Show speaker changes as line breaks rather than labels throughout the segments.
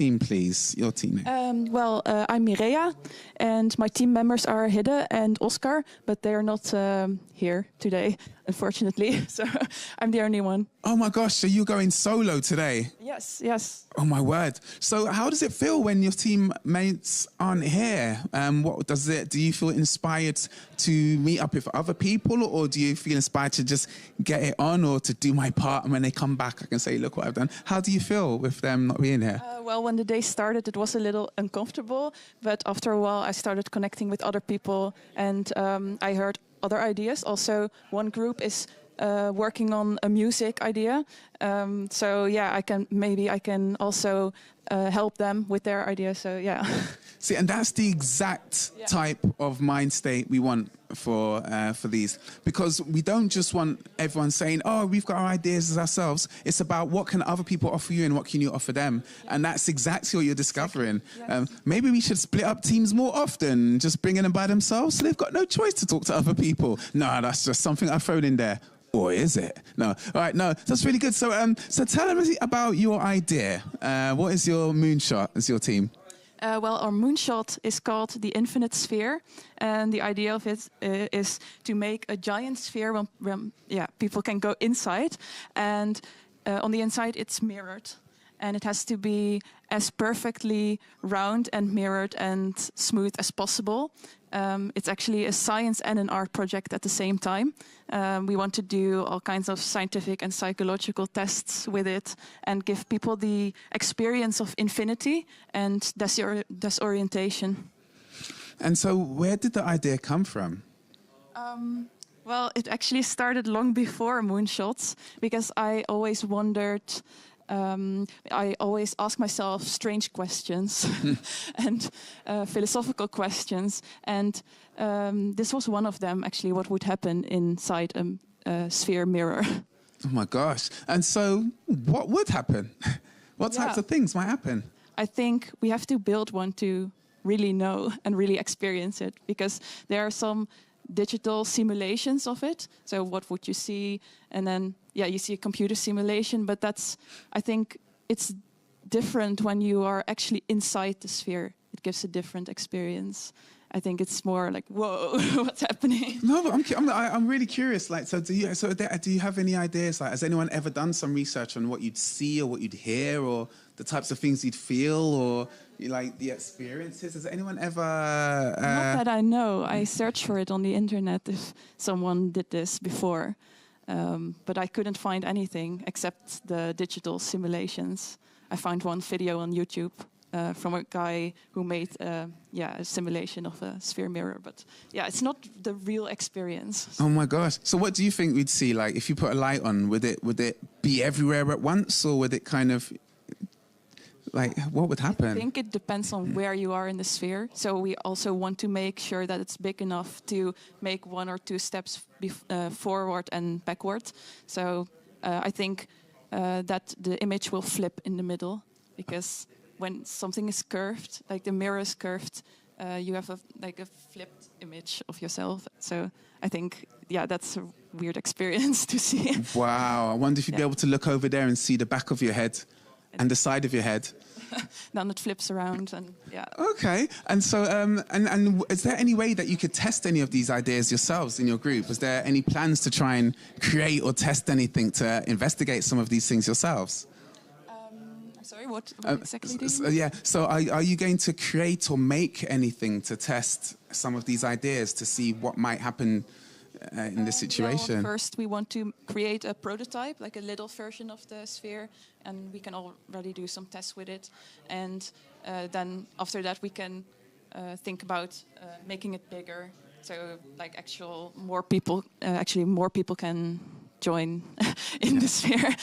Team, please, your team name.
I'm Mireia, and my team members are Hidde and Oscar, but they're not here today, unfortunately. So I'm the only one.
Oh my gosh, so you're going solo today?
Yes.
Oh my word. So how does it feel when your teammates aren't here? Do you feel inspired to meet up with other people, or do you feel inspired to just get it on or to do my part, and when they come back I can say, look what I've done? How do you feel with them not being here?
When the day started, it was a little uncomfortable, but after a while I started connecting with other people, and I heard other ideas. Also, one group is working on a music idea. I can also help them with their ideas. So yeah.
See, and that's the exact type of mind state we want for these, because we don't just want everyone saying, oh, we've got our ideas as ourselves. It's about what can other people offer you and what can you offer them. And that's exactly what you're discovering. Yes. Maybe we should split up teams more often, just bringing them by themselves so they've got no choice to talk to other people. No, that's just something I've thrown in there. Or is it? No. All right, no, that's really good. So tell us about your idea. What is your moonshot as your team?
Our moonshot is called the infinite sphere, and the idea of it is to make a giant sphere when people can go inside, and on the inside it's mirrored, and it has to be as perfectly round and mirrored and smooth as possible. It's actually a science and an art project at the same time. We want to do all kinds of scientific and psychological tests with it and give people the experience of infinity and disorientation.
And so where did the idea come from?
It actually started long before Moonshots, because I always wondered... I always ask myself strange questions and philosophical questions. And this was one of them, actually, what would happen inside a sphere mirror.
Oh, my gosh. And so what would happen? What types of things might happen?
I think we have to build one to really know and really experience it, because there are some digital simulations of it. So what would you see? And then, you see a computer simulation, but I think it's different when you are actually inside the sphere. It gives a different experience. I think it's more like, whoa, what's happening?
No, but I'm really curious. Like, do you have any ideas? Like, has anyone ever done some research on what you'd see or what you'd hear, or the types of things you'd feel, or like the experiences? Has anyone ever?
Not that I know. I searched for it on the internet if someone did this before, but I couldn't find anything except the digital simulations. I found one video on YouTube. From a guy who made a simulation of a sphere mirror. But it's not the real experience.
Oh my gosh. So what do you think we'd see? Like, if you put a light on, would it be everywhere at once, or would it kind of, like, what would happen?
I think it depends on where you are in the sphere. So we also want to make sure that it's big enough to make 1 or 2 steps forward and backward. So I think that the image will flip in the middle, because when something is curved, like the mirror is curved, you have a flipped image of yourself. So I think, that's a weird experience to see.
Wow. I wonder if you'd be able to look over there and see the back of your head and the side of your head.
Then it flips around and
Okay. And so, and is there any way that you could test any of these ideas yourselves in your group? Is there any plans to try and create or test anything to investigate some of these things yourselves?
Sorry, what exactly do you mean?
So are you going to create or make anything to test some of these ideas to see what might happen in this situation?
First, we want to create a prototype, like a little version of the sphere, and we can already do some tests with it. And then after that, we can think about making it bigger. So, like, more people can join in the sphere.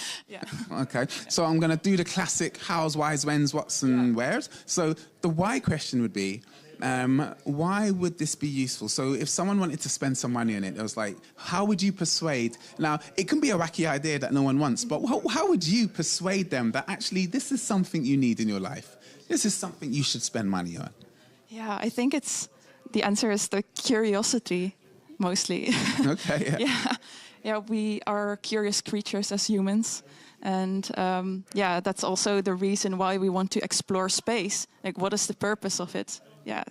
Okay, so I'm going to do the classic hows, whys, whens, whats and wheres. So the why question would be, why would this be useful? So if someone wanted to spend some money on it, it was like, how would you persuade? Now, it can be a wacky idea that no one wants, but how would you persuade them that actually this is something you need in your life? This is something you should spend money on?
Yeah, I think the answer is the curiosity, mostly.
Okay,
Yeah, we are curious creatures as humans. And yeah, that's also the reason why we want to explore space. Like, what is the purpose of it? Yeah,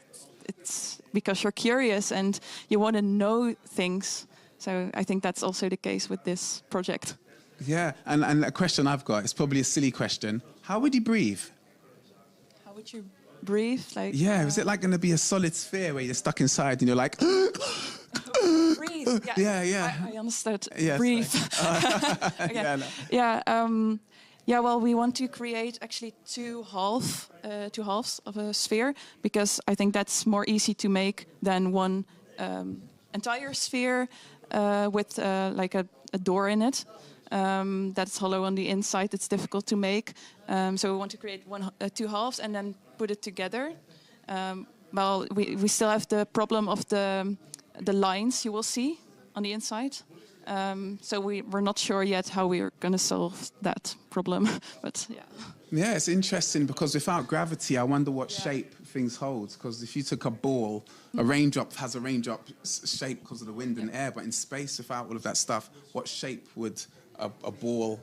it's because you're curious and you want to know things. So I think that's also the case with this project.
Yeah, and a question I've got, it's probably a silly question. How would you breathe?
How would you breathe? Like,
yeah, is it like going to be a solid sphere where you're stuck inside and you're like...
breathe.
Yeah.
I understood.
Yes,
breathe.
okay.
Yeah.
No.
Yeah. Well, we want to create actually two halves of a sphere, because I think that's more easy to make than one entire sphere with like a door in it. That's hollow on the inside. It's difficult to make. So we want to create two halves and then put it together. Well, we still have the problem of the lines you will see on the inside. So we're not sure yet how we're going to solve that problem. But yeah.
Yeah, it's interesting because without gravity, I wonder what shape things hold. Because if you took a ball, a raindrop has a raindrop shape because of the wind and air. But in space, without all of that stuff, what shape would a ball...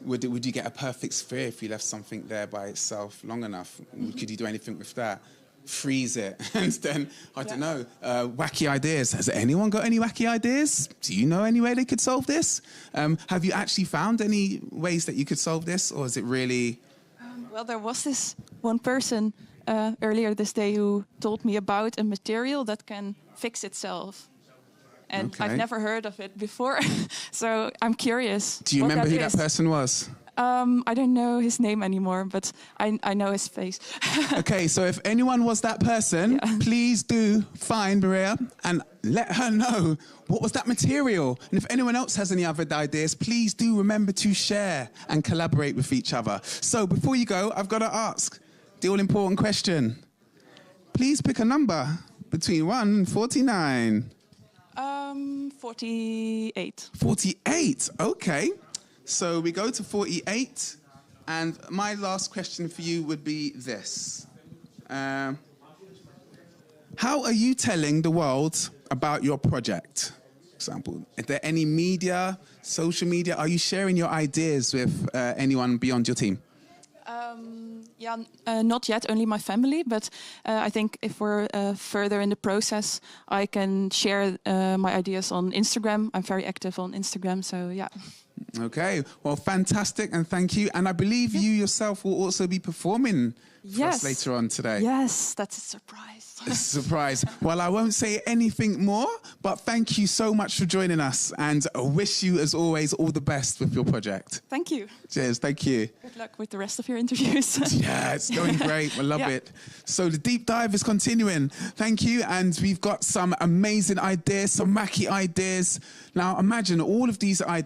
Would you get a perfect sphere if you left something there by itself long enough? Could you do anything with that? Freeze it, and then, I don't know, wacky ideas. Has anyone got any wacky ideas? Do you know any way they could solve this? Have you actually found any ways that you could solve this, or is it really...
Well, there was this one person earlier this day who told me about a material that can fix itself. And
okay.
I've never heard of it before, so I'm curious.
Do you remember who that person was?
I don't know his name anymore, but I know his face.
Okay, so if anyone was that person, please do find Maria and let her know what was that material. And if anyone else has any other ideas, please do remember to share and collaborate with each other. So before you go, I've got to ask the all-important question. Please pick a number between 1 and 49.
48.
48, okay. So we go to 48, and my last question for you would be this. How are you telling the world about your project? For example, is there any media, social media? Are you sharing your ideas with anyone beyond your team?
Not yet, only my family, but I think if we're further in the process, I can share my ideas on Instagram. I'm very active on Instagram, so yeah.
Okay, well, fantastic, and thank you. And I believe you yourself will also be performing for us later on today.
Yes, that's a surprise.
A surprise. Well, I won't say anything more, but thank you so much for joining us, and I wish you, as always, all the best with your project.
Thank you.
Cheers, thank you.
Good luck with the rest of your interviews.
Yeah, it's going great. We love it. So the deep dive is continuing. Thank you, and we've got some amazing ideas, some wacky ideas. Now, imagine all of these ideas